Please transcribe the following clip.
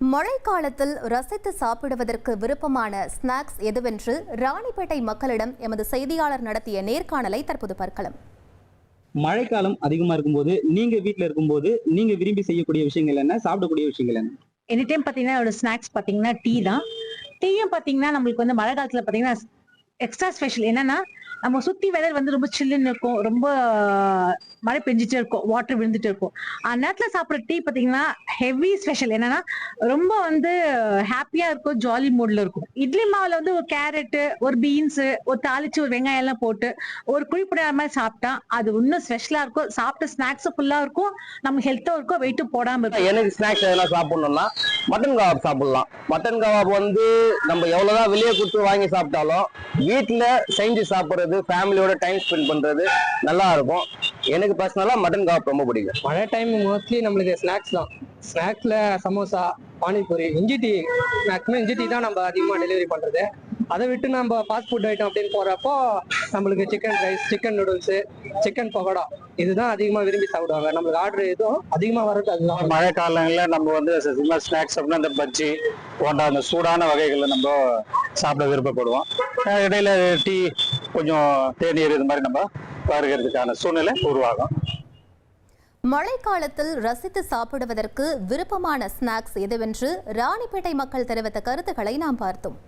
மழைக்காலத்தில் ரசித்து சாப்பிடுவதற்கு விருப்பமான ஸ்நாக்ஸ் எதுவென்று ராணிப்பேட்டை மக்களிடம் எமது செய்தியாளர் நடத்திய நேர்காணலை தற்போது பார்க்கலாம். மழைக்காலம் அதிகமா இருக்கும்போது நீங்க வீட்ல இருக்கும்போது நீங்க விரும்பி செய்யக்கூடிய விஷயங்கள் என்ன, சாப்பிடக்கூடிய விஷயங்கள் என்ன? எனி டைம் பாத்தீங்கன்னா ஒரு ஸ்நாக்ஸ் பாத்தீங்கன்னா டீ தான். டீயும் பாத்தீங்கன்னா நம்மளுக்கு வந்து மழை காலத்துல பாத்தீங்கன்னா எக்ஸ்ட்ரா ஸ்பெஷல் என்னன்னா, நம்ம சுத்தி வெதர் வந்து ரொம்ப சில்லுன்னு இருக்கும், ரொம்ப மழை பெஞ்சிட்டே இருக்கும், வாட்டர் விழுந்துட்டு இருக்கும். அந்த நேரத்துல சாப்பிட்ற டீ பாத்தீங்கன்னா ஹெவி ஸ்பெஷல். என்னன்னா ரொம்ப வந்து ஹாப்பியா இருக்கும், ஜாலி மூட்ல இருக்கும். இட்லி மாவுல வந்து ஒரு கேரட், ஒரு பீன்ஸ், ஒரு தாளிச்சு ஒரு வெங்காயம் எல்லாம் போட்டு ஒரு குழிப்புற மாதிரி சாப்பிட்டா அது இன்னும் ஸ்பெஷலா இருக்கும். சாப்பிட்ட ஸ்நாக்ஸ் ஃபுல்லா இருக்கும், நம்ம ஹெல்த்தும் இருக்கும், வெயிட்டும் போடாம இருக்கும். எனக்கு ஸ்நாக்ஸ் எதனா சாப்பிடணும்னா மட்டன் கபாப் சாப்பிடலாம். மட்டன் கபாப் வந்து நம்ம எவ்வளவுதான் வெளியே கொடுத்து வாங்கி சாப்பிட்டாலும் வீட்டுல செஞ்சு சாப்பிடுறது, ஃபேமிலியோட டைம் ஸ்பெண்ட் பண்றது நல்லா இருக்கும். எனக்கு பர்சனலா மட்டன் கபாப் ரொம்ப பிடிக்கும். மழை டைம் மோஸ்ட்லி நம்மளுக்கு ஸ்நாக்ஸ் தான். ஸ்நாக்ஸ்ல சமோசா, பானிபூரி, இஞ்சி டீ. மேக்ஸிமம் இஞ்சி டீ தான் நம்ம அதிகமா டெலிவரி பண்றது. அதை விட்டு நம்ம ஃபாஸ்ட் ஃபுட் ஐட்டம் அப்படின்னு போறப்போ நம்மளுக்கு chicken rice, chicken noodles, chicken pakoda இதுதான் அதிகமா விரும்பி சாப்பிடுவாங்க. நம்மளுக்கு ஆர்டர் எதுவும் அதிகமா வர்றது அதுதான். மழை காலங்களில் நம்ம வந்து ஸ்நாக்ஸ் அப்படின்னா அந்த பஜ்ஜி போன்ற அந்த சூடான வகைகளை நம்ம சாப்பிட விருப்பப்படுவோம். இடையில டீ, கொஞ்சம் தேநீர் இது மாதிரி நம்ம வருகிறதுக்கான சூழ்நிலை உருவாகும். மழைக்காலத்தில் ரசித்து சாப்பிடுவதற்கு விருப்பமான ஸ்நாக்ஸ் எதுவென்று ராணிப்பேட்டை மக்கள் தெரிவித்த கருத்துக்களை நாம் பார்த்தோம்.